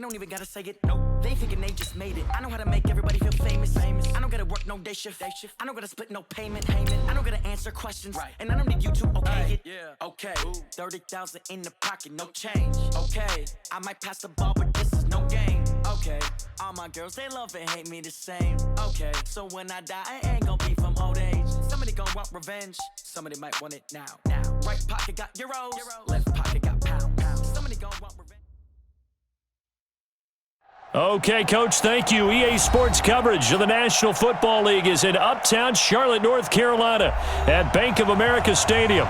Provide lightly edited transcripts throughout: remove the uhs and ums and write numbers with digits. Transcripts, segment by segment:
don't even gotta say it. Nope. They thinking they just made it. I know how to make everybody feel famous. I don't gotta work no day shift. I don't gotta split no payment. I don't gotta answer questions. And I don't need you to okay it. Okay. 30,000 in the pocket, no change. Okay. I might pass the ball, but this is no game. Okay. All my girls, they love and hate me the same. Okay. So when I die, I ain't gonna be from old age. Somebody gon' want revenge. Somebody might want it now. Right pocket got euros. Left pocket got pounds. Somebody gon' want revenge. Okay, Coach, thank you. EA Sports coverage of the National Football League is in uptown Charlotte, North Carolina at Bank of America Stadium.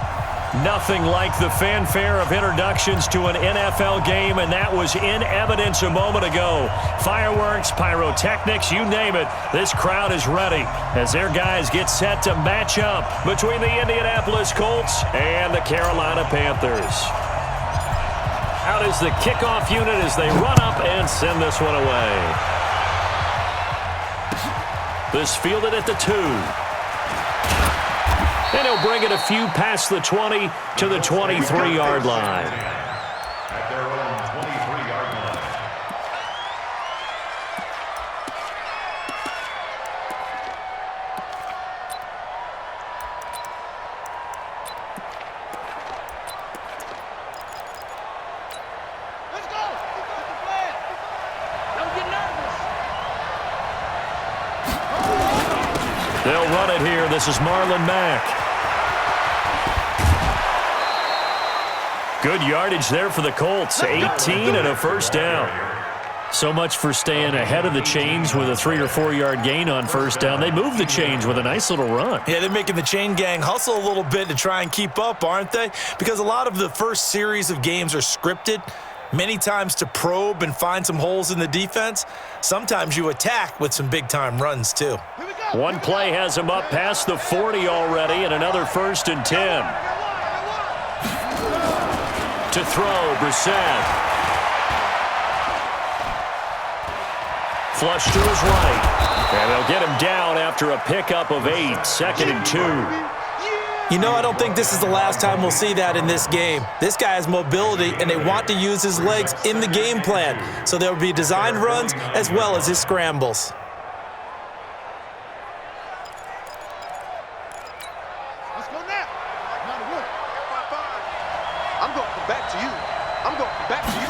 Nothing like the fanfare of introductions to an NFL game, and that was in evidence a moment ago. Fireworks, pyrotechnics, you name it. This crowd is ready as their guys get set to match up between the Indianapolis Colts and the Carolina Panthers. Out is the kickoff unit as they run up and send this one away. This fielded at the 2. And he'll bring it a few past the 20 to the 23-yard line. At their own 23-yard line. Let's go! Keep the flag! Don't get nervous! They'll run it here. This is Marlon Mack. Good yardage there for the Colts. 18 and a first down. So much for staying ahead of the chains with a 3 or 4 yard gain on first down. They moved the chains with a nice little run. Yeah, they're making the chain gang hustle a little bit to try and keep up, aren't they? Because a lot of the first series of games are scripted, many times to probe and find some holes in the defense. Sometimes you attack with some big-time runs, too. One play has him up past the 40 already, and another 1st and 10. To throw, Brissett. Flush to his right. And they'll get him down after a pickup of 8, 2nd and 2. You know, I don't think this is the last time we'll see that in this game. This guy has mobility, and they want to use his legs in the game plan. So there will be designed runs as well as his scrambles. Let's go now! I'm going to come back to you. I'm going to come back to you.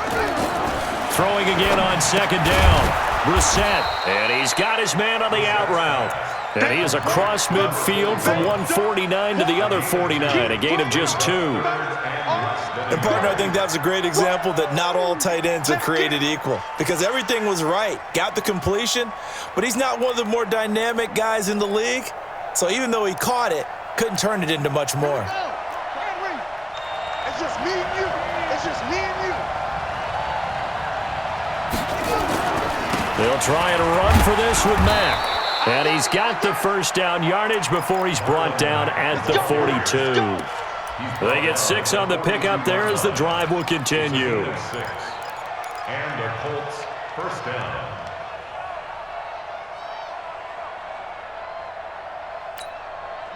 Throwing again on 2nd down. Brissett, and he's got his man on the out route. And he is across midfield from 149 to the other 49, a gain of just 2. And, partner, I think that's a great example that not all tight ends are created equal because everything was right. Got the completion, but he's not one of the more dynamic guys in the league. So even though he caught it, couldn't turn it into much more. It's just me and you. It's just me and you. They'll try and run for this with Mack. And he's got the first down yardage before he's brought down at the 42. They get 6 on the pickup there as the drive will continue. And the Colts first down.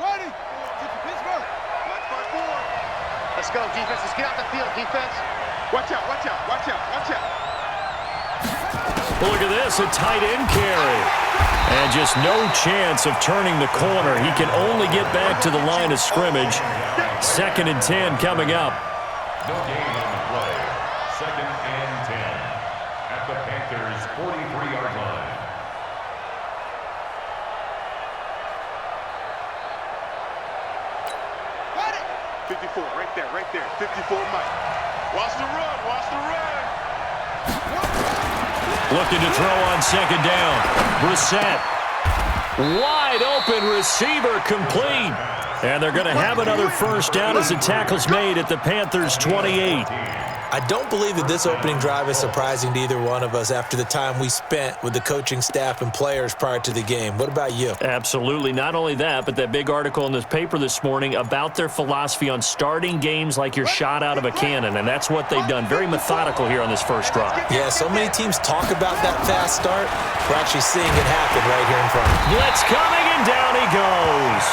Ready? Pittsburgh. Let's go, defense. Let's get out the field, defense. Watch out, watch out, watch out, watch out. Look at this, a tight end carry. And just no chance of turning the corner. He can only get back to the line of scrimmage. 2nd and 10 coming up. No gain on the play. 2nd and 10 at the Panthers' 43-yard line. Got it. 54, right there. 54, Mike. Watch the run, watch the run. Looking to throw on 2nd down. Brissett. Wide open receiver complete. And they're going to have another first down as the tackle's made at the Panthers' 28. I don't believe that this opening drive is surprising to either one of us after the time we spent with the coaching staff and players prior to the game. What about you? Absolutely. Not only that, but that big article in this paper this morning about their philosophy on starting games like you're shot out of a cannon, and that's what they've done. Very methodical here on this first drive. Yeah, so many teams talk about that fast start. We're actually seeing it happen right here in front. Blitz coming, and down he goes.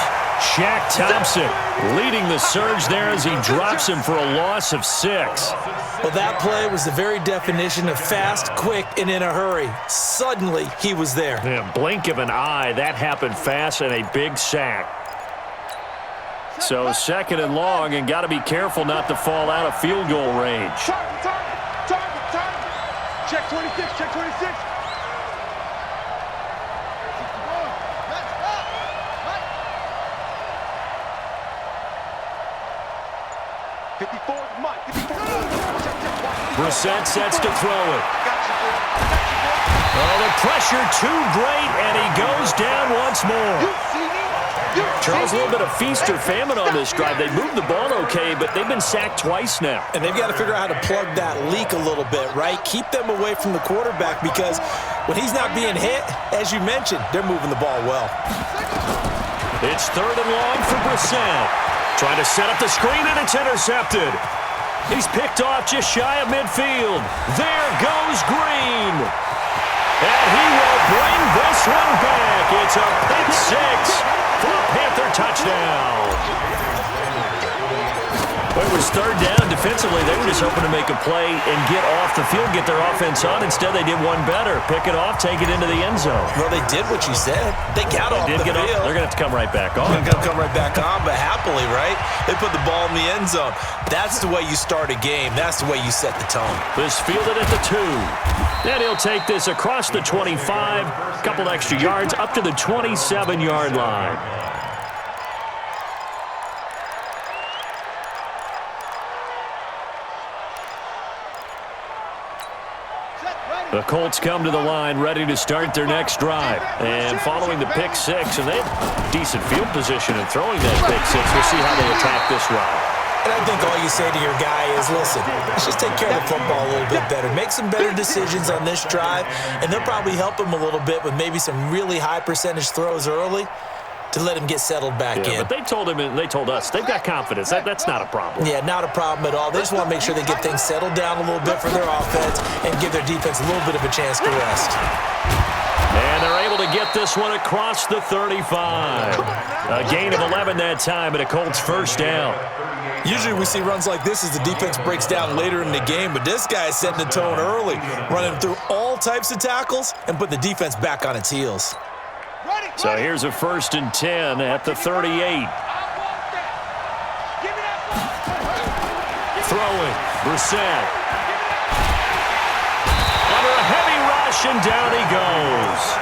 Shaq Thompson leading the surge there as he drops him for a loss of 6. Well, that play was the very definition of fast, quick, and in a hurry. Suddenly, he was there. Yeah, blink of an eye, that happened fast and a big sack. So 2nd and long, and got to be careful not to fall out of field goal range. Target. Check 26, check 26. Brissett sets to throw it. Oh, the pressure too great, and he goes down once more. Charles, a little bit of feast or famine on this drive. They moved the ball okay, but they've been sacked twice now. And they've got to figure out how to plug that leak a little bit, right? Keep them away from the quarterback because when he's not being hit, as you mentioned, they're moving the ball well. It's 3rd and long for Brissett. Trying to set up the screen, and it's intercepted. He's picked off just shy of midfield. There goes Green. And he will bring this one back. It's a pick 6 for a Panther touchdown. Well, it was 3rd down. Defensively, they were just hoping to make a play and get off the field, get their offense on. Instead, they did one better. Pick it off, take it into the end zone. Well, they did what you said. They got off the field. They're going to have to come right back on. They're going to come right back on, but happily, right? They put the ball in the end zone. That's the way you start a game. That's the way you set the tone. This fielded at the 2. And he'll take this across the 25, a couple extra yards, up to the 27-yard line. The Colts come to the line, ready to start their next drive. And following the pick 6, and they have decent field position in throwing that pick 6. We'll see how they attack this drive. And I think all you say to your guy is, listen, let's just take care of the football a little bit better. Make some better decisions on this drive, and they'll probably help him a little bit with maybe some really high percentage throws early to let him get settled back in. But they told him and they told us they've got confidence. That's not a problem. Yeah, not a problem at all. They just want to make sure they get things settled down a little bit for their offense and give their defense a little bit of a chance to rest. And they're able to get this one across the 35. A gain of 11 that time, and a Colts 1st down. Usually we see runs like this as the defense breaks down later in the game, but this guy is setting the tone early, running through all types of tackles and put the defense back on its heels. So here's a 1st and 10 at the 38. Throwing, Brissett. Under a heavy rush, and down he goes.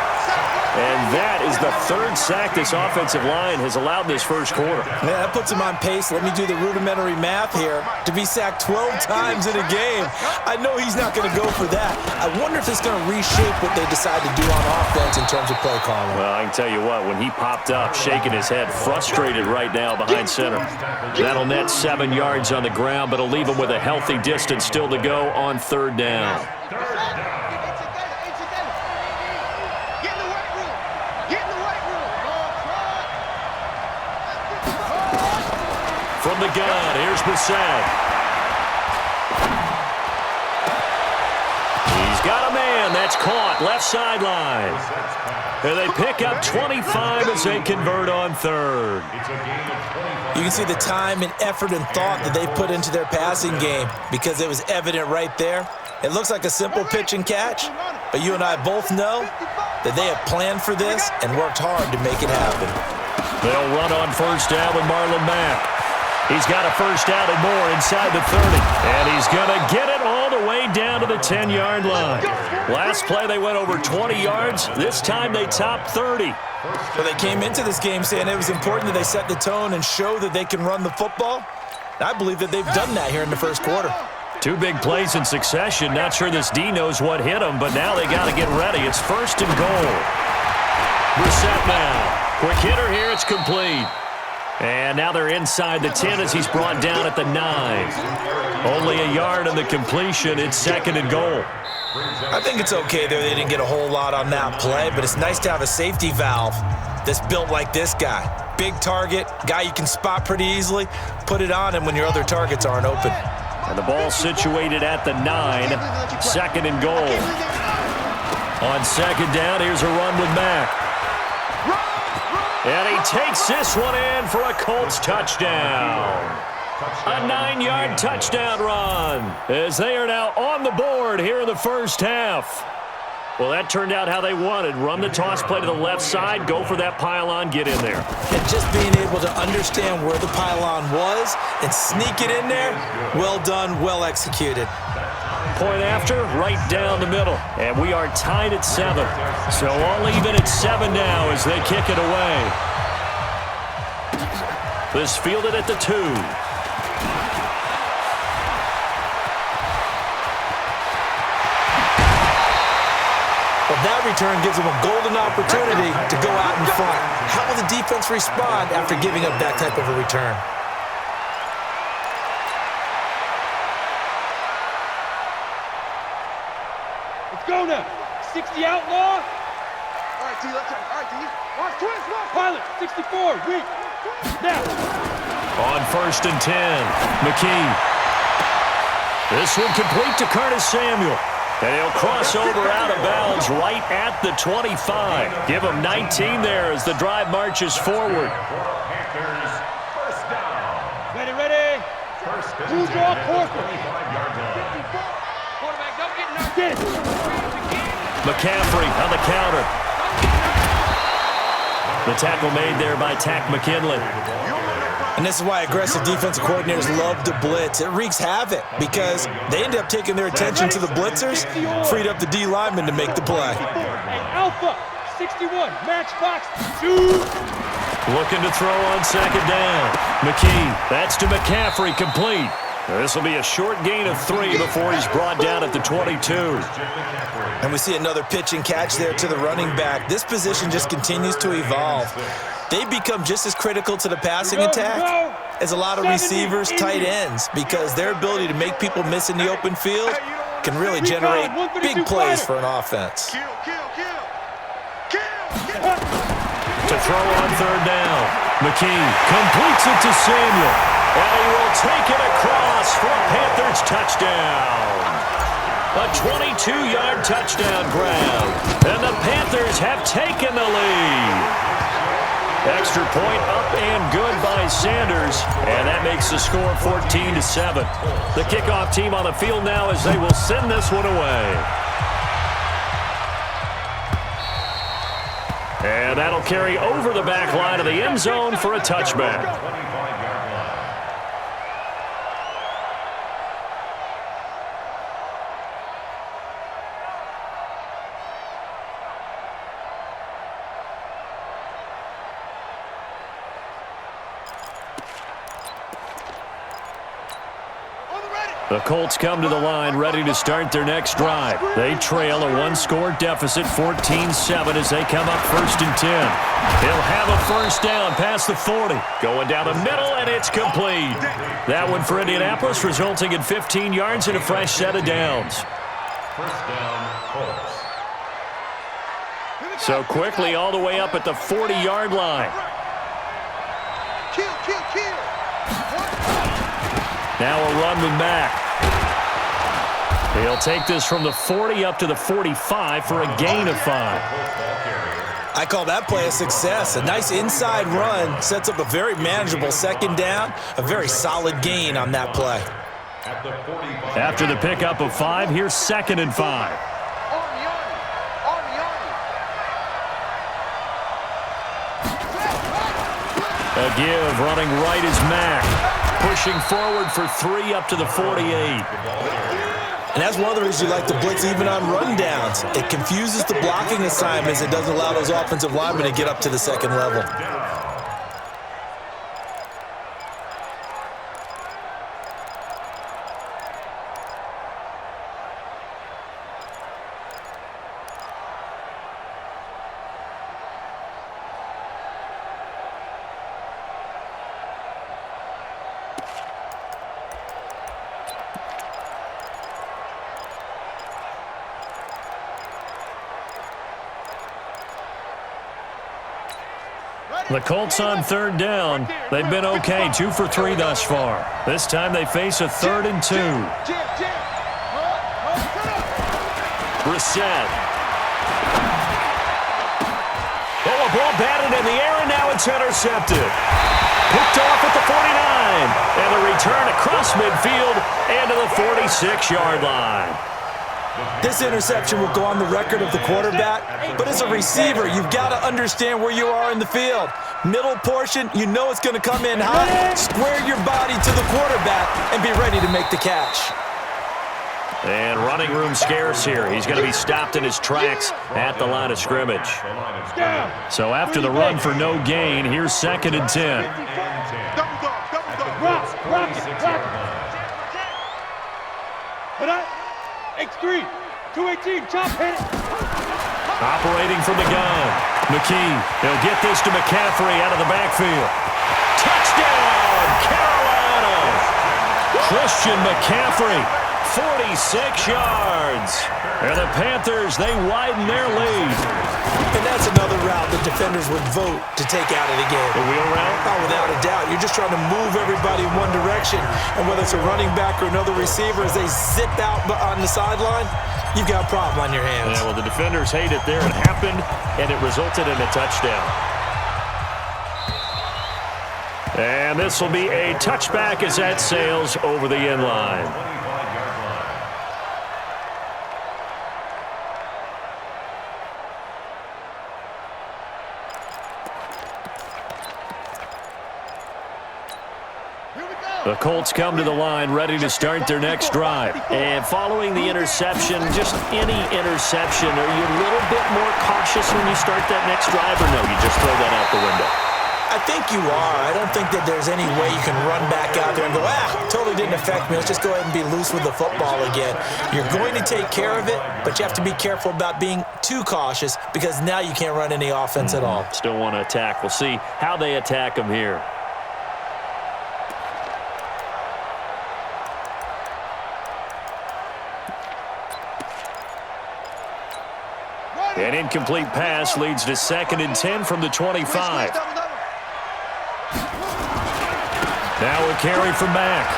And that is the 3rd sack this offensive line has allowed this first quarter. Yeah, that puts him on pace. Let me do the rudimentary math here. To be sacked 12 times in a game, I know he's not going to go for that. I wonder if it's going to reshape what they decide to do on offense in terms of play calling. Well, I can tell you what, when he popped up, shaking his head, frustrated right now behind center. That'll net 7 yards on the ground, but it'll leave him with a healthy distance still to go on 3rd down. From the gun, here's Brissett. He's got a man. That's caught. Left sideline. And they pick up 25 as they convert on 3rd. You can see the time and effort and thought that they put into their passing game because it was evident right there. It looks like a simple pitch and catch, but you and I both know that they have planned for this and worked hard to make it happen. They'll run on 1st down with Marlon Mack. He's got a 1st down and more inside the 30. And he's going to get it all the way down to the 10-yard line. Last play, they went over 20 yards. This time, they topped 30. So they came into this game saying it was important that they set the tone and show that they can run the football. I believe that they've done that here in the first quarter. 2 big plays in succession. Not sure this D knows what hit him, but now they got to get ready. It's 1st and goal. Brissett now. Quick hitter here. It's complete. And now they're inside the 10 as he's brought down at the 9. Only a yard on the completion. It's 2nd and goal. I think it's okay there. They didn't get a whole lot on that play, but it's nice to have a safety valve that's built like this guy. Big target, guy you can spot pretty easily. Put it on him when your other targets aren't open. And the ball situated at the 9. 2nd and goal. On 2nd down, here's a run with Mack. And he takes this one in for a Colts touchdown. A 9-yard touchdown run as they are now on the board here in the first half. Well, that turned out how they wanted. Run the toss play to the left side, go for that pylon, get in there. And just being able to understand where the pylon was and sneak it in there, well done, well executed. Point after, right down the middle. And we are tied at 7. So all even at 7 now as they kick it away. This fielded at the 2. Well, that return gives them a golden opportunity to go out in front. How will the defense respond after giving up that type of a return? Let's go now. 60 outlaw. All right, D, let's go. All right, D. Watch twins, watch. Pilot, 64, weak. Now. On 1st and 10, McKee. This one complete to Curtis Samuel. And he'll cross over out of bounds right at the 25. Give him 19 there as the drive marches forward. Ready. Blue draw, corporate. Quarterback, don't get knocked in. McCaffrey on the counter. The tackle made there by Tack McKinley. And this is why aggressive defensive coordinators love to blitz. It wreaks havoc because they end up taking their attention to the blitzers, freed up the D lineman to make the play. And Alpha, 61, matchbox, 2. Looking to throw on 2nd down. McKee, that's to McCaffrey, complete. This will be a short gain of 3 before he's brought down at the 22. And we see another pitch and catch there to the running back. This position just continues to evolve. They become just as critical to the passing attack as a lot of receivers, tight ends, because their ability to make people miss in the open field can really generate big plays for an offense. Kill. To throw on 3rd down. McKee completes it to Samuel. And he will take it across for a Panthers touchdown. A 22-yard touchdown grab. And the Panthers have taken the lead. Extra point up and good by Sanders. And that makes the score 14-7. The kickoff team on the field now as they will send this one away. And that'll carry over the back line of the end zone for a touchback. The Colts come to the line ready to start their next drive. They trail a 1-score deficit, 14-7 as they come up 1st and 10. They'll have a 1st down past the 40. Going down the middle, and it's complete. That one for Indianapolis, resulting in 15 yards and a fresh set of downs. 1st down, Colts. So quickly all the way up at the 40-yard line. Kill. Now a run with Mack. He'll take this from the 40 up to the 45 for a gain of 5. I call that play a success. A nice inside run sets up a very manageable 2nd down, a very solid gain on that play. After the pickup of 5, here's 2nd and 5. A give, running right is Mack. Pushing forward for 3 up to the 48. And that's one of the reasons you like to blitz even on rundowns. It confuses the blocking assignments. It doesn't allow those offensive linemen to get up to the 2nd level. The Colts on 3rd down. They've been okay, 2 for 3 thus far. This time they face a 3rd and 2. Brissett. Oh, a ball batted in the air, and now it's intercepted. Picked off at the 49. And the return across midfield and to the 46-yard line. This interception will go on the record of the quarterback, but as a receiver, you've got to understand where you are in the field. Middle portion, you know it's going to come in high. Square your body to the quarterback and be ready to make the catch. And running room scarce here. He's going to be stopped in his tracks at the line of scrimmage. So after the run for no gain, here's 2nd and 10. X3, 218, chop, hit it. Operating from the gun. McKee, he'll get this to McCaffrey out of the backfield. Touchdown, Carolina! Christian McCaffrey, 46 yards. And the Panthers, they widen their lead. And that's another route the defenders would vote to take out of the game. The wheel route? Oh, without a doubt. You're just trying to move everybody in one direction. And whether it's a running back or another receiver, as they zip out on the sideline, you've got a problem on your hands. Yeah, well, the defenders hate it there. It happened, and it resulted in a touchdown. And this will be a touchback as that sails over the end line. The Colts come to the line ready to start their next drive. And following the interception, just any interception, are you a little bit more cautious when you start that next drive, or no, you just throw that out the window? I think you are. I don't think that there's any way you can run back out there and go, totally didn't affect me. Let's just go ahead and be loose with the football again. You're going to take care of it, but you have to be careful about being too cautious because now you can't run any offense at all. Still want to attack. We'll see how they attack them here. An incomplete pass leads to 2nd and 10 from the 25. Now a carry from Mack.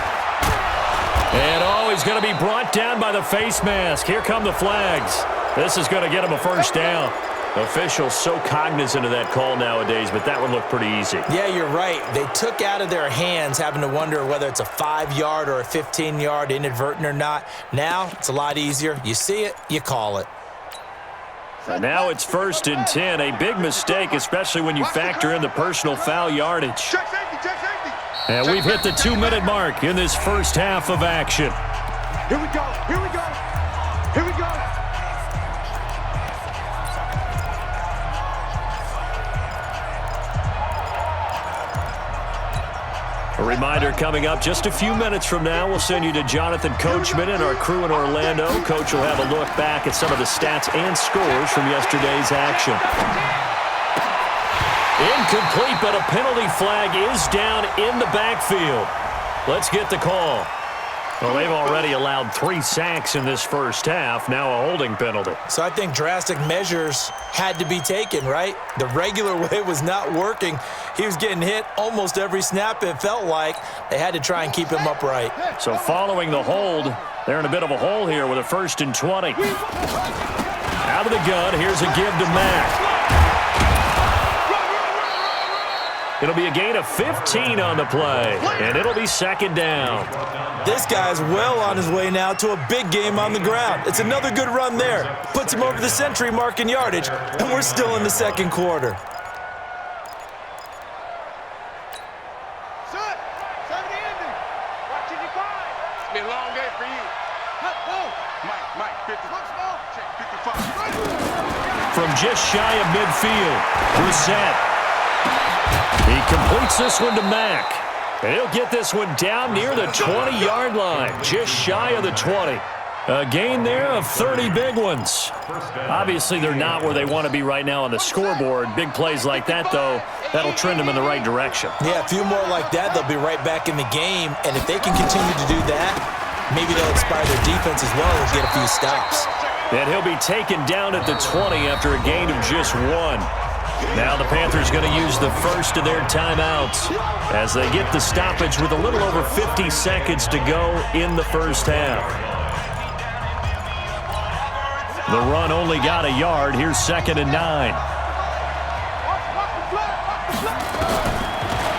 And, he's going to be brought down by the face mask. Here come the flags. This is going to get him a first down. Officials so cognizant of that call nowadays, but that one looked pretty easy. Yeah, you're right. They took out of their hands having to wonder whether it's a 5-yard or a 15-yard, inadvertent or not. Now it's a lot easier. You see it, you call it. And now it's 1st and 10. A big mistake, especially when you factor in the personal foul yardage. And we've hit the 2-minute mark in this first half of action. Here we go, here we go, here we go. A reminder coming up just a few minutes from now, we'll send you to Jonathan Coachman and our crew in Orlando. Coach will have a look back at some of the stats and scores from yesterday's action. Incomplete, but a penalty flag is down in the backfield. Let's get the call. Well, they've already allowed 3 sacks in this first half, now a holding penalty. So I think drastic measures had to be taken, right? The regular way was not working. He was getting hit almost every snap, it felt like. They had to try and keep him upright. So following the hold, they're in a bit of a hole here with a 1st and 20. Out of the gun, here's a give to Mack. It'll be a gain of 15 on the play, and it'll be 2nd down. This guy's well on his way now to a big game on the ground. It's another good run there. Puts him over the century mark in yardage, and we're still in the 2nd quarter. It's been a long day for you. Mike, 55. From just shy of midfield, Brissett. He completes this one to Mack. And he'll get this one down near the 20-yard line, just shy of the 20. A gain there of 30 big ones. Obviously, they're not where they want to be right now on the scoreboard. Big plays like that, though, that'll trend them in the right direction. Yeah, a few more like that, they'll be right back in the game. And if they can continue to do that, maybe they'll inspire their defense as well and get a few stops. And he'll be taken down at the 20 after a gain of just 1. Now the Panthers going to use the first of their timeouts as they get the stoppage with a little over 50 seconds to go in the first half. The run only got a yard. Here's 2nd and 9.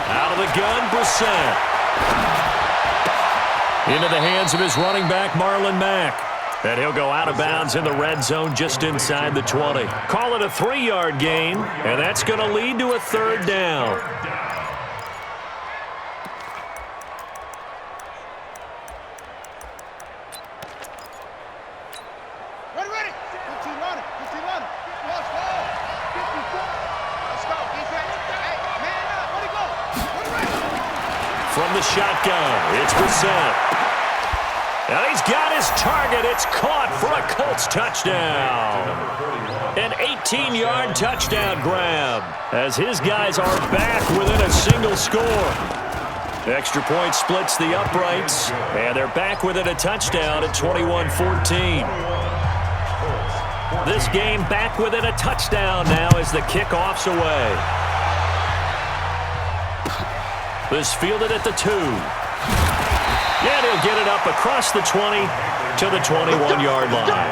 Out of the gun, Brissett. Into the hands of his running back, Marlon Mack. And he'll go out of bounds in the red zone just inside the 20. Call it a 3-yard gain, and that's going to lead to a third down. Ready. 15 running. Lost ball. 54. Let's go, defense. Hey, man up. Where'd he go? From the shotgun, it's Brissett. And he's got his target. It's caught for a Colts touchdown. An 18-yard touchdown grab as his guys are back within a single score. Extra point splits the uprights, and they're back within a touchdown at 21-14. This game back within a touchdown now as the kickoff's away. This fielded at the 2. And he'll get it up across the 20 to the 21-yard line.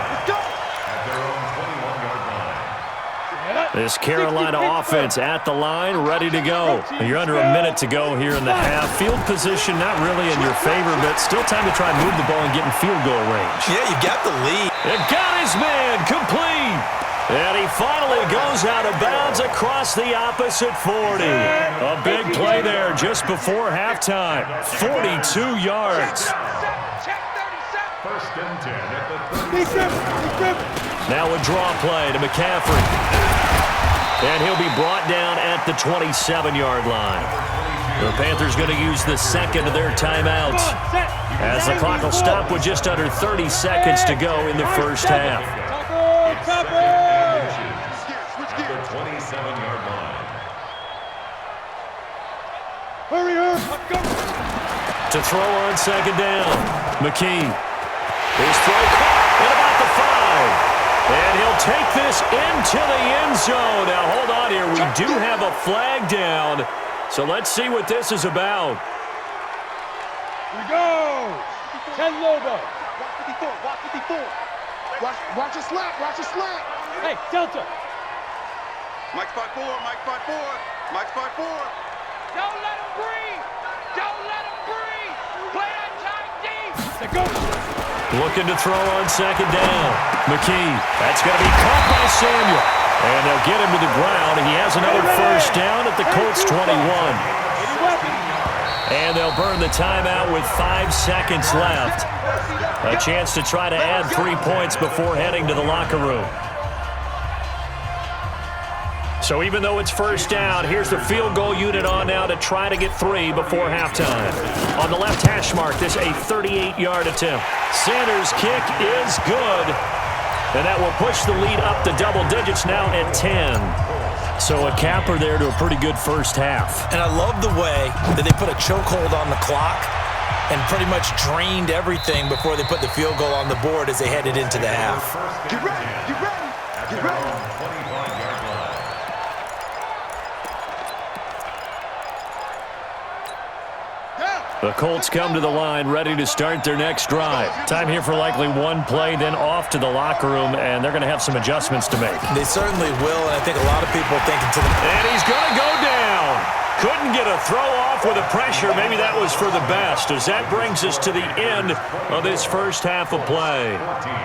This Carolina offense at the line, ready to go. You're under a minute to go here in the half. Field position not really in your favor, but still time to try and move the ball and get in field goal range. Yeah, you got the lead. It got his man complete. And he finally goes out of bounds across the opposite 40. A big play there just before halftime. 42 yards. First and 10 at the 30. Now a draw play to McCaffrey. And he'll be brought down at the 27-yard line. The Panthers going to use the second of their timeouts as the clock will stop with just under 30 seconds to go in the first half. At the 27-yard line. Hurry up. To throw on second down, McKee. His throw caught at about the 5. And he'll take this into the end zone. Now, hold on here. We do have a flag down. So let's see what this is about. Here we go. 10 Lobo. Watch 54. Watch your slap. Hey, Delta. Mike 5-4. Mike 5-4. Don't let him breathe. Play that tight deep. Let's go. Looking to throw on second down. McKee. That's going to be caught by Samuel. And they'll get him to the ground. He has another first down at the Colts 21. And they'll burn the timeout with 5 seconds left. A chance to try to add 3 points before heading to the locker room. So even though it's first down, here's the field goal unit on now to try to get 3 before halftime. On the left hash mark, this a 38-yard attempt. Sanders' kick is good. And that will push the lead up to double digits now at 10. So a capper there to a pretty good first half. And I love the way that they put a chokehold on the clock and pretty much drained everything before they put the field goal on the board as they headed into the half. Get ready. The Colts come to the line ready to start their next drive. Time here for likely one play, then off to the locker room, and they're going to have some adjustments to make. They certainly will, and I think a lot of people are thinking to them. And he's going to go down. Couldn't get a throw off with the pressure. Maybe that was for the best, as that brings us to the end of this first half of play.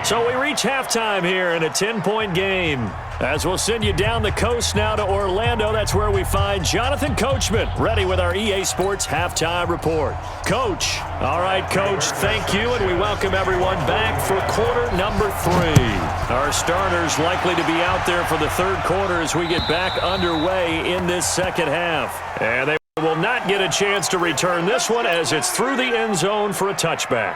So we reach halftime here in a 10-point game. As we'll send you down the coast now to Orlando, that's where we find Jonathan Coachman, ready with our EA Sports Halftime Report. Coach. All right, Coach, thank you, and we welcome everyone back for quarter number 3. Our starters likely to be out there for the third quarter as we get back underway in this second half. And they will not get a chance to return this one as it's through the end zone for a touchback.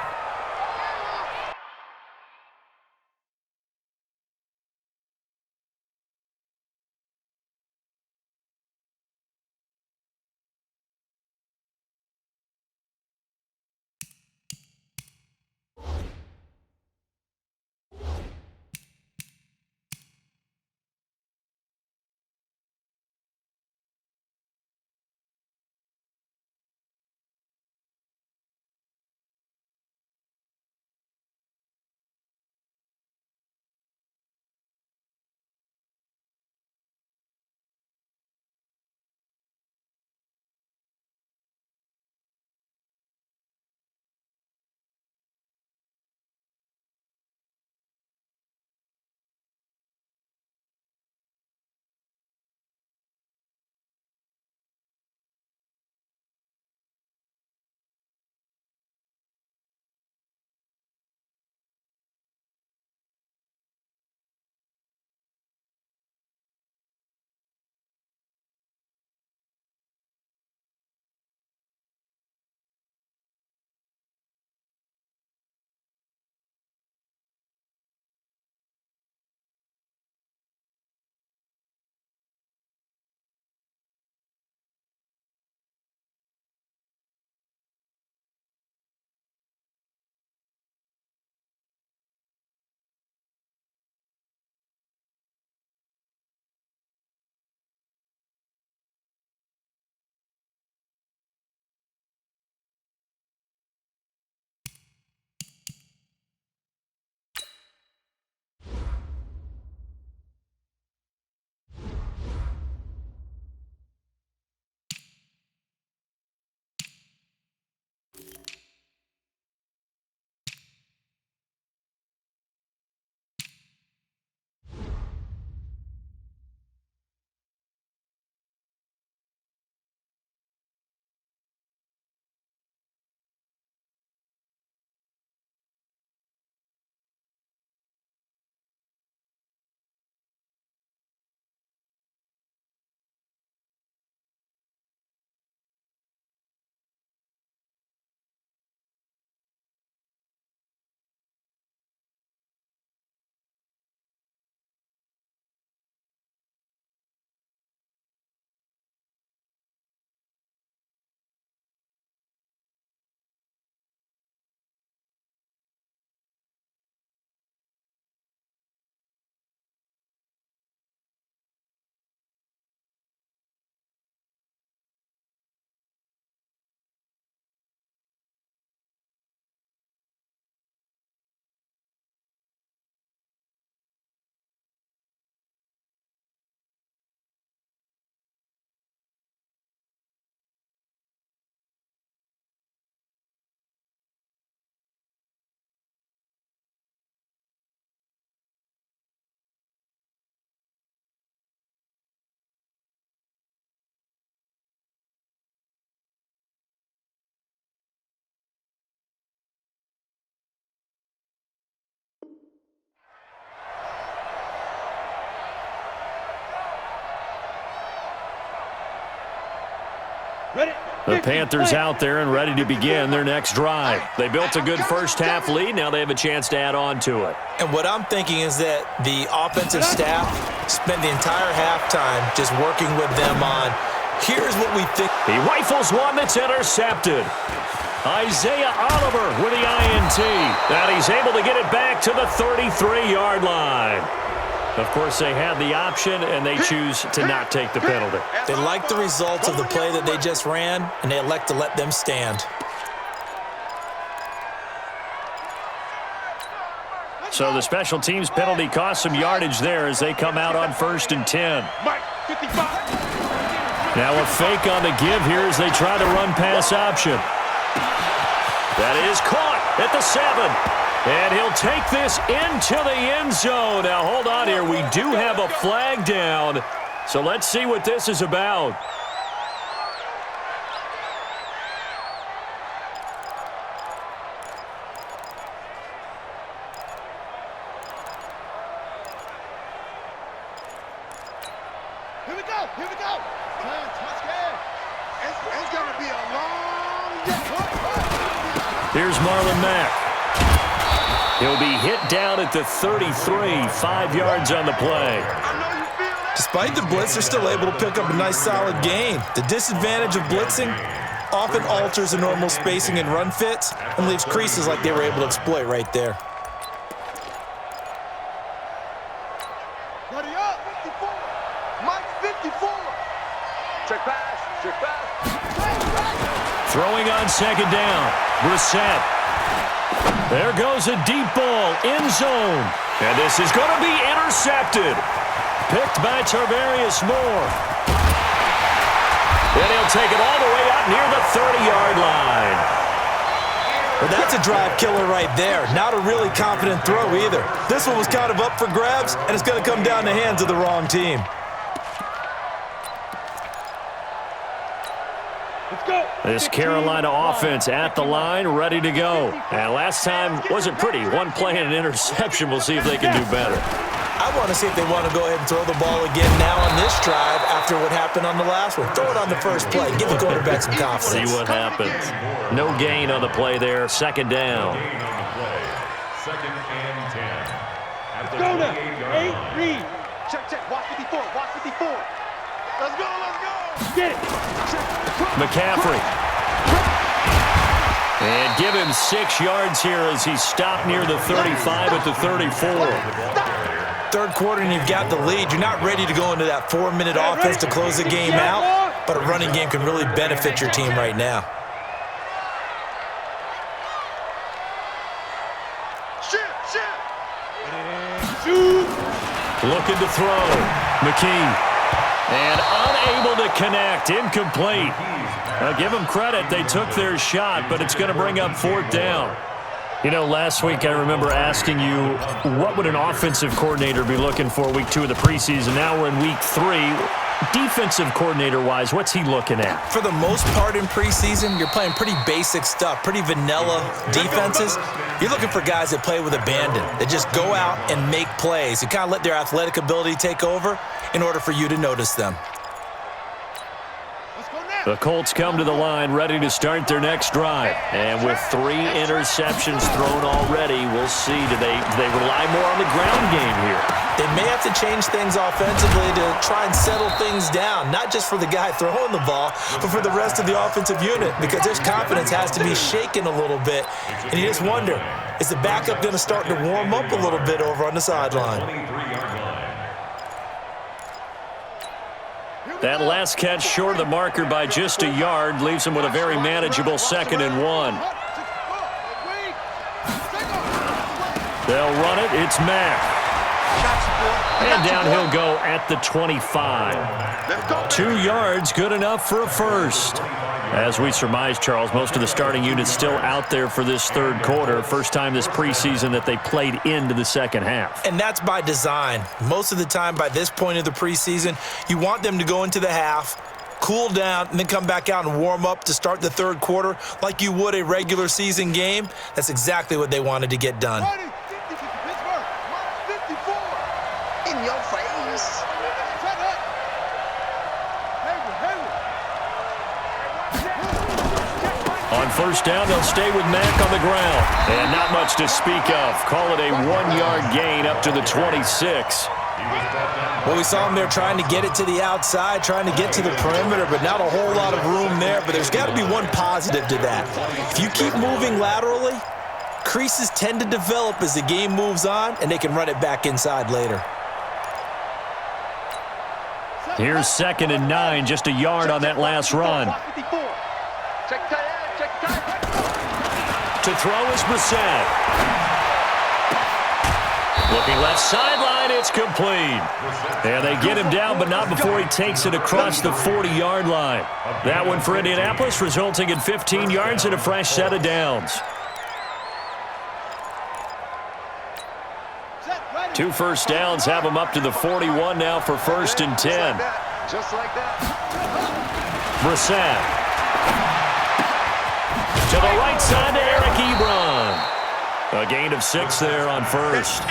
The Panthers out there and ready to begin their next drive. They built a good first-half lead. Now they have a chance to add on to it. And what I'm thinking is that the offensive staff spent the entire halftime just working with them on, here's what we think. He rifles one that's intercepted. Isaiah Oliver with the INT. And he's able to get it back to the 33-yard line. Of course, they had the option, and they choose to not take the penalty. They like the results of the play that they just ran, and they elect to let them stand. So the special teams penalty cost some yardage there as they come out on 1st and 10. Now a fake on the give here as they try the run-pass option. That is caught at the 7. And he'll take this into the end zone. Now, hold on here. We do have a flag down. So let's see what this is about. Here we go. Here we go. Touchdown. It's going to be a long day. Here's Marlon Mack. He'll be hit down at the 33, 5 yards on the play. Despite the blitz, they're still able to pick up a nice solid gain. The disadvantage of blitzing often alters the normal spacing and run fits and leaves creases like they were able to exploit right there. Buddy up. 54. Mike 54. Check pass. Check pass. Throwing on 2nd down. Brissett. There goes a deep ball, end zone. And this is going to be intercepted. Picked by Tarvarius Moore. And he'll take it all the way out near the 30-yard line. Well, that's a drive killer right there. Not a really confident throw either. This one was kind of up for grabs, and it's going to come down the hands of the wrong team. This Carolina offense at the line, ready to go. And last time wasn't pretty. One play and an interception. We'll see if they can do better. I want to see if they want to go ahead and throw the ball again now on this drive after what happened on the last one. Throw it on the first play. Give the quarterback some confidence. See what happens. No gain on the play there. 2nd down. 2nd and 10. At the Go now. 28-yard line. Reed. Check, check. Watch 54. Watch 54. Let's go. Let's go. Get it. Check. McCaffrey. And give him 6 yards here as he's stopped near the 35 at the 34. Third quarter and you've got the lead. You're not ready to go into that 4-minute offense to close the game out, but a running game can really benefit your team right now. Looking to throw. McKee. And unable to connect. Incomplete. Now give them credit. They took their shot, but it's going to bring up 4th down. You know, last week I remember asking you, what would an offensive coordinator be looking for week 2 of the preseason? Now we're in week 3. Defensive coordinator-wise, what's he looking at? For the most part in preseason, you're playing pretty basic stuff, pretty vanilla defenses. You're looking for guys that play with abandon, that just go out and make plays. You kind of let their athletic ability take over in order for you to notice them. The Colts come to the line ready to start their next drive. And with 3 interceptions thrown already, we'll see. Do they rely more on the ground game here? They may have to change things offensively to try and settle things down, not just for the guy throwing the ball, but for the rest of the offensive unit, because their confidence has to be shaken a little bit. And you just wonder, is the backup going to start to warm up a little bit over on the sideline? That last catch short of the marker by just a yard leaves him with a very manageable 2nd and 1. They'll run it. It's Mack. And down he'll go at the 25. 2 yards, good enough for a first. As we surmise, Charles, most of the starting units still out there for this 3rd quarter. First time this preseason that they played into the 2nd half. And that's by design. Most of the time by this point of the preseason, you want them to go into the half, cool down, and then come back out and warm up to start the 3rd quarter like you would a regular season game. That's exactly what they wanted to get done. In your face. On first down, they'll stay with Mack on the ground. And not much to speak of. Call it a 1-yard gain up to the 26. Well, we saw him there trying to get it to the outside, trying to get to the perimeter, but not a whole lot of room there. But there's got to be one positive to that. If you keep moving laterally, creases tend to develop as the game moves on, and they can run it back inside later. Here's 2nd and 9, just a yard on that last run. To throw is Brissett. Looking left sideline, it's complete. And they get him down, but not before he takes it across the 40-yard line. That one for Indianapolis, resulting in 15 yards and a fresh set of downs. 2 first downs have him up to the 41 now for 1st and 10. Just like that. Brissett. To the right side to Eric Ebron. A gain of 6 there on first.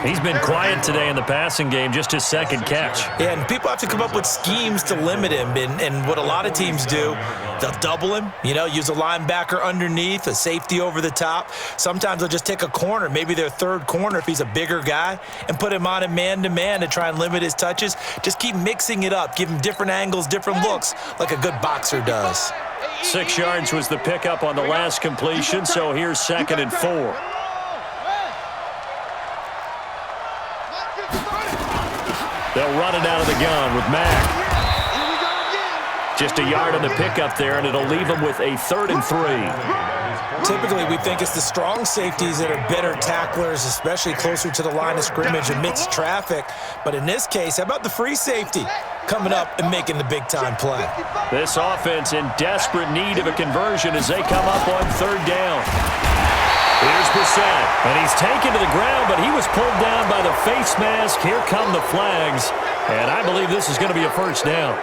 He's been quiet today in the passing game, just his 2nd catch. Yeah, and people have to come up with schemes to limit him. And what a lot of teams do, they'll double him, use a linebacker underneath, a safety over the top. Sometimes they'll just take a corner, maybe their 3rd corner if he's a bigger guy, and put him on a man-to-man to try and limit his touches. Just keep mixing it up, give him different angles, different looks, like a good boxer does. 6 yards was the pickup on the last completion, so here's 2nd and 4. They'll run it out of the gun with Mack. Just a yard on the pickup there, and it'll leave them with a 3rd and 3. Typically, we think it's the strong safeties that are better tacklers, especially closer to the line of scrimmage amidst traffic. But in this case, how about the free safety coming up and making the big-time play? This offense in desperate need of a conversion as they come up on 3rd down. Here's Brissett, and he's taken to the ground, but he was pulled down by the face mask. Here come the flags, and I believe this is going to be a 1st down.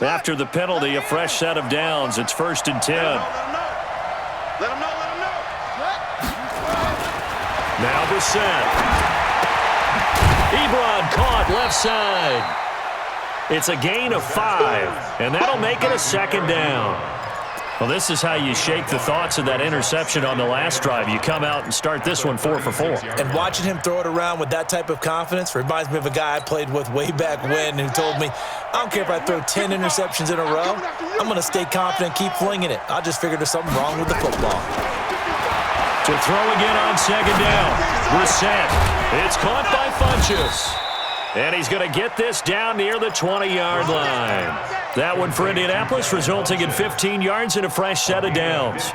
After the penalty, a fresh set of downs. It's 1st and 10. Let him know. Now Brissett. Ebron caught left side. It's a gain of 5, and that'll make it a 2nd down. Well, this is how you shake the thoughts of that interception on the last drive. You come out and start this one 4 for 4. And watching him throw it around with that type of confidence reminds me of a guy I played with way back when who told me, I don't care if I throw 10 interceptions in a row, I'm going to stay confident, keep flinging it. I just figured there's something wrong with the football. To throw again on 2nd down. Brissett. It's caught by Funchess. And he's going to get this down near the 20-yard line. That one for Indianapolis, resulting in 15 yards and a fresh set of downs.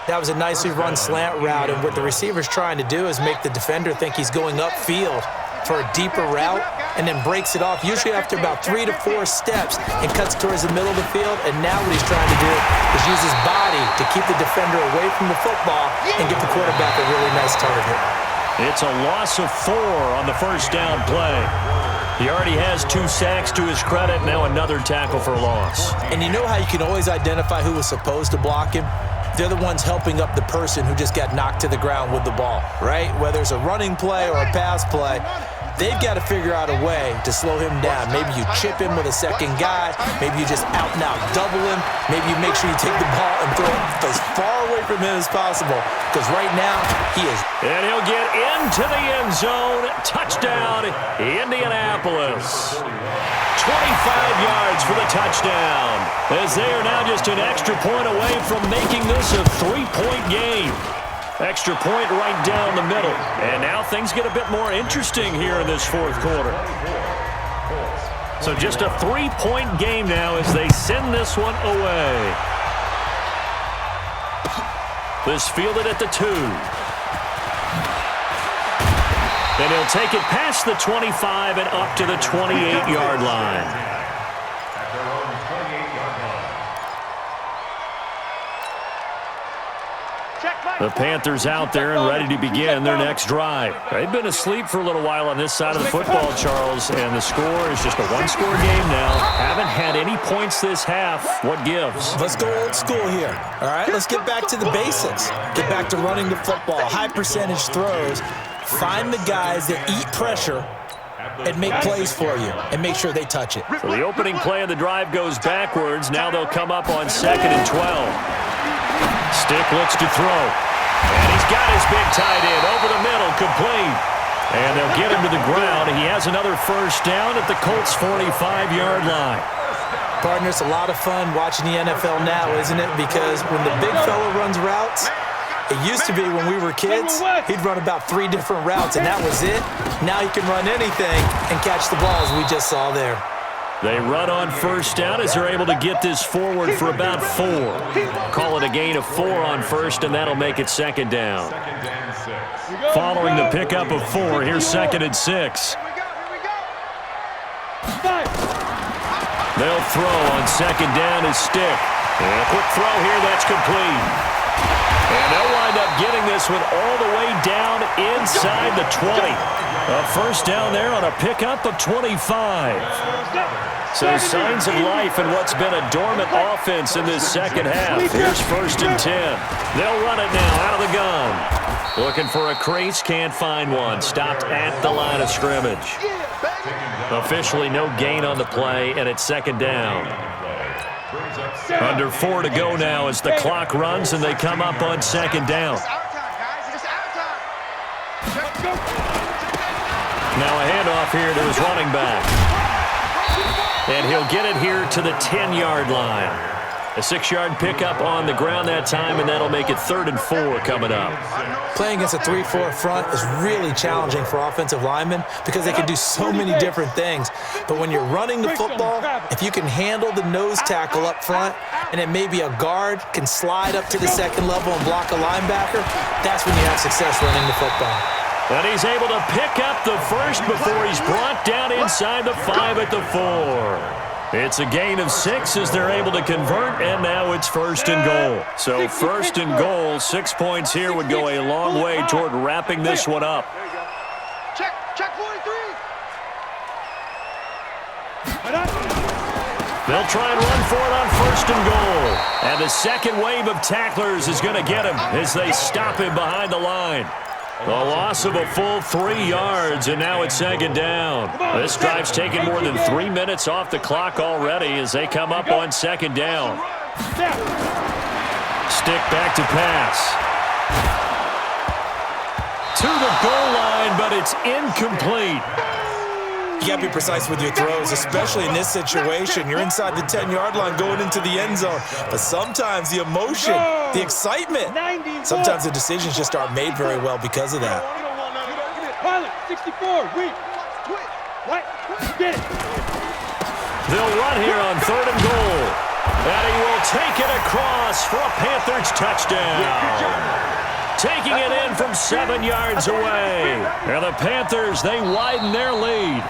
That was a nicely run slant route, and what the receiver's trying to do is make the defender think he's going upfield for a deeper route and then breaks it off, usually after about 3 to 4 steps, and cuts towards the middle of the field. And now what he's trying to do is use his body to keep the defender away from the football and give the quarterback a really nice target. It's a loss of 4 on the 1st down play. He already has 2 sacks to his credit, now another tackle for loss. And you know how you can always identify who was supposed to block him? They're the ones helping up the person who just got knocked to the ground with the ball, right? Whether it's a running play or a pass play, they've got to figure out a way to slow him down. Maybe you chip him with a 2nd guy. Maybe you just out-and-out double him. Maybe you make sure you take the ball and throw it as far away from him as possible, because right now he is. And he'll get into the end zone. Touchdown, Indianapolis. 25 yards for the touchdown, as they are now just an extra point away from making this a 3-point game. Extra point right down the middle. And now things get a bit more interesting here in this 4th quarter. So just a 3-point game now as they send this one away. This fielded at the 2. And he'll take it past the 25 and up to the 28-yard line. At their own 28-yard line. The Panthers out there and ready to begin their next drive. They've been asleep for a little while on this side of the football, Charles, and the score is just a 1-score game now. Haven't had any points this half. What gives? Let's go old school here, all right? Let's get back to the basics. Get back to running the football, high percentage throws, Find the guys that eat pressure and make plays for you and make sure they touch it. So the opening play of the drive goes backwards. Now they'll come up on 2nd and 12. Stick looks to throw. And he's got his big tight end over the middle, complete. And they'll get him to the ground. He has another first down at the Colts' 45-yard line. Partner, it's a lot of fun watching the NFL now, isn't it? Because when the big fella runs routes, it used to be when we were kids, he'd run about 3 different routes, and that was it. Now he can run anything and catch the balls we just saw there. They run on first down as they're able to get this forward for about 4. Call it a gain of 4 on first, and that'll make it 2nd down. Following the pickup of 4, here's 2nd and 6. They'll throw on 2nd down as Stick. And a quick throw here, that's complete. And they'll wind up getting this one all the way down inside the 20. A first down there on a pickup of 25. So signs of life in what's been a dormant offense in this second half. Here's 1st and 10. They'll run it now out of the gun. Looking for a crease, can't find one. Stopped at the line of scrimmage. Officially no gain on the play, and it's 2nd down. Under 4 to go now as the clock runs and they come up on 2nd down. Now a handoff here to his running back. And he'll get it here to the 10-yard line. A 6-yard pickup on the ground that time, and that'll make it 3rd and 4 coming up. Playing against a 3-4 front is really challenging for offensive linemen because they can do so many different things. But when you're running the football, if you can handle the nose tackle up front, and then maybe a guard can slide up to the 2nd level and block a linebacker, that's when you have success running the football. And he's able to pick up the first before he's brought down inside the 5 at the 4. It's a gain of 6 as they're able to convert, and now it's 1st and goal. So 1st and goal, 6 points here would go a long way toward wrapping this one up. Check 43. They'll try and run for it on 1st and goal. And the second wave of tacklers is going to get him as they stop him behind the line. A loss of a full 3 yards, and now it's 2nd down. This drive's taken more than 3 minutes off the clock already as they come up on 2nd down. Stick back to pass. To the goal line, but it's incomplete. You got to be precise with your throws, especially in this situation. You're inside the 10-yard line going into the end zone. But sometimes the emotion, the excitement, sometimes the decisions just aren't made very well because of that. Pilot, 64, get it. They'll run here on 3rd and goal. And he will take it across for a Panthers touchdown. Taking it in from 7 yards away. And the Panthers, they widen their lead.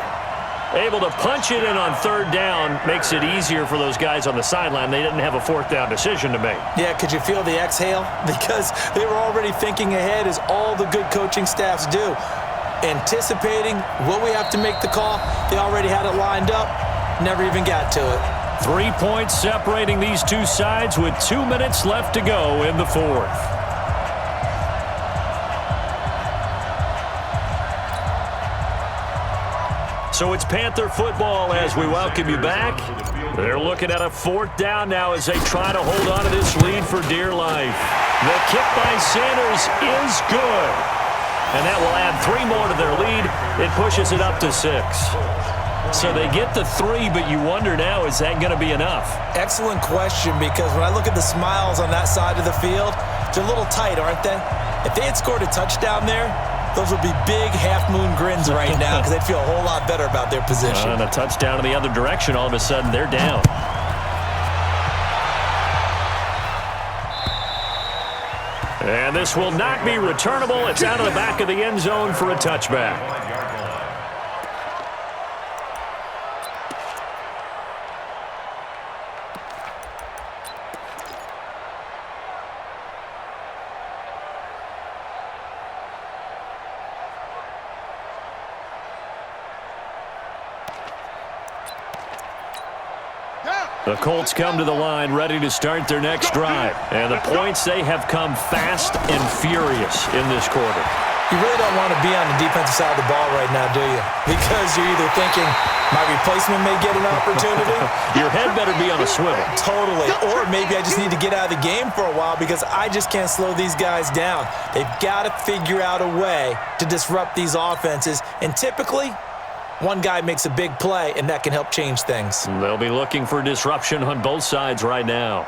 Able to punch it in on 3rd down makes it easier for those guys on the sideline. They didn't have a 4th down decision to make. Yeah, could you feel the exhale? Because they were already thinking ahead, as all the good coaching staffs do. Anticipating, will we have to make the call? They already had it lined up. Never even got to it. 3 points separating these two sides with 2 minutes left to go in the 4th. So it's Panther football as we welcome you back. They're looking at a 4th down now as they try to hold on to this lead for dear life. The kick by Sanders is good. And that will add 3 more to their lead. It pushes it up to 6. So they get the 3, but you wonder now, is that going to be enough? Excellent question, because when I look at the smiles on that side of the field, they're a little tight, aren't they? If they had scored a touchdown there, those would be big half-moon grins right now because they'd feel a whole lot better about their position. And a touchdown in the other direction, all of a sudden they're down. And this will not be returnable. It's out of the back of the end zone for a touchback. The Colts come to the line ready to start their next drive. And the points, they have come fast and furious in this quarter. You really don't want to be on the defensive side of the ball right now, do you? Because you're either thinking, my replacement may get an opportunity. Your head better be on a swivel. Totally. Or maybe I just need to get out of the game for a while because I just can't slow these guys down. They've got to figure out a way to disrupt these offenses. And typically, one guy makes a big play, and that can help change things. They'll be looking for disruption on both sides right now.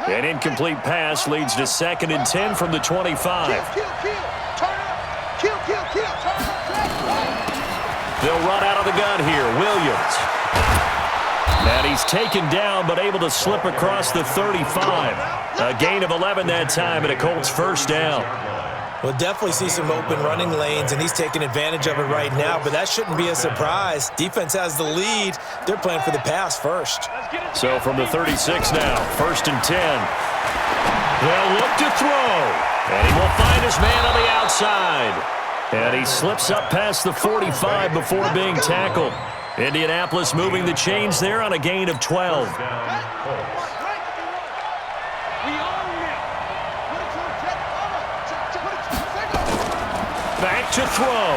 An incomplete pass leads to 2nd and 10 from the 25. Kill, turn up. Kill, turn up. They'll run out of the gun here. Williams. And he's taken down, but able to slip across the 35. A gain of 11 that time, and a Colts first down. We'll definitely see some open running lanes, and he's taking advantage of it right now, but that shouldn't be a surprise. Defense has the lead. They're playing for the pass first. So from the 36 now, 1st and 10. They'll look to throw, and he will find his man on the outside. And he slips up past the 45 before being tackled. Indianapolis moving the chains there on a gain of 12. Back to throw.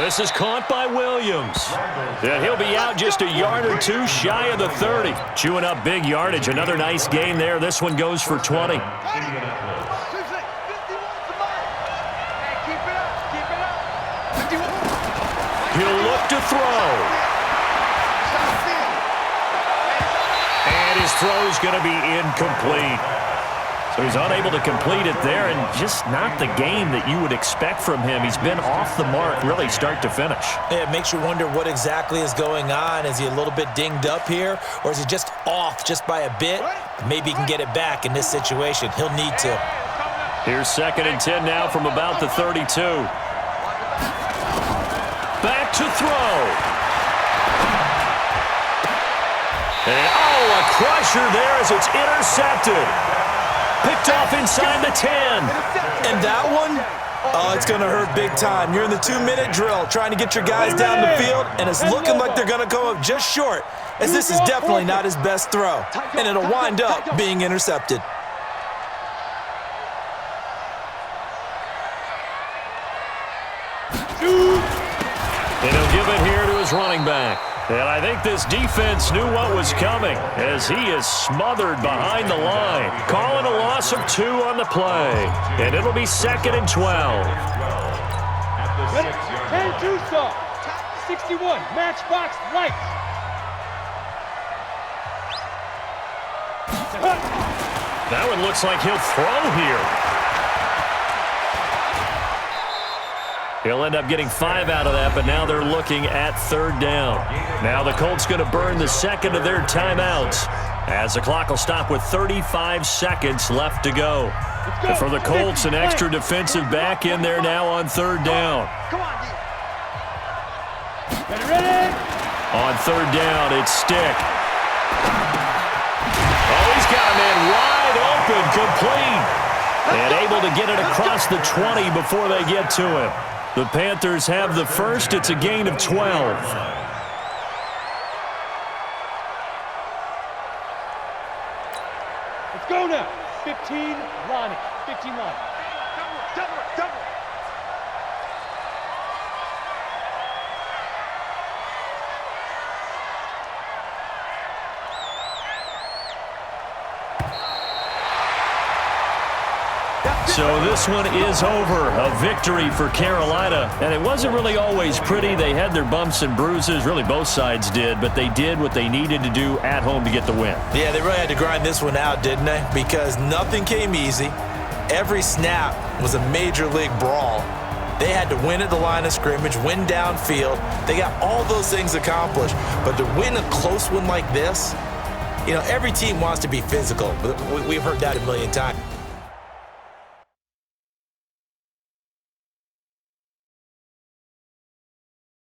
This is caught by Williams. And he'll be out just a yard or two shy of the 30. Chewing up big yardage. Another nice gain there. This one goes for 20. He'll look to throw. And his throw's going to be incomplete. So he's unable to complete it there, and just not the game that you would expect from him. He's been off the mark really start to finish. It makes you wonder what exactly is going on. Is he a little bit dinged up here, or is he just off just by a bit? Maybe he can get it back in this situation. He'll need to. Here's 2nd and 10 now from about the 32. Back to throw. And, a crusher there as it's intercepted. Picked off inside the 10. And that one, it's going to hurt big time. You're in the 2-minute drill trying to get your guys down the field, and it's looking like they're going to go up just short, as this is definitely not his best throw, and it'll wind up being intercepted. And he'll give it here to his running back. And I think this defense knew what was coming as he is smothered behind the line. Calling a loss of 2 on the play. And it'll be 2nd and 12. Ready? 10-2 stop. 61. Matchbox lights. That one looks like he'll throw here. He'll end up getting 5 out of that, but now they're looking at 3rd down. Now the Colts going to burn the 2nd of their timeouts as the clock will stop with 35 seconds left to go. And for the Colts, an extra defensive back in there now on 3rd down. Ready? On 3rd down, it's Stick. Oh, he's got a man wide open, complete. And able to get it across the 20 before they get to him. The Panthers have the first. It's a gain of 12. Let's go now. 15, Lonnie. 15, Lonnie. Double. So this one is over. A victory for Carolina. And it wasn't really always pretty. They had their bumps and bruises. Really, both sides did. But they did what they needed to do at home to get the win. Yeah, they really had to grind this one out, didn't they? Because nothing came easy. Every snap was a major league brawl. They had to win at the line of scrimmage, win downfield. They got all those things accomplished. But to win a close one like this, every team wants to be physical. We've heard that a million times.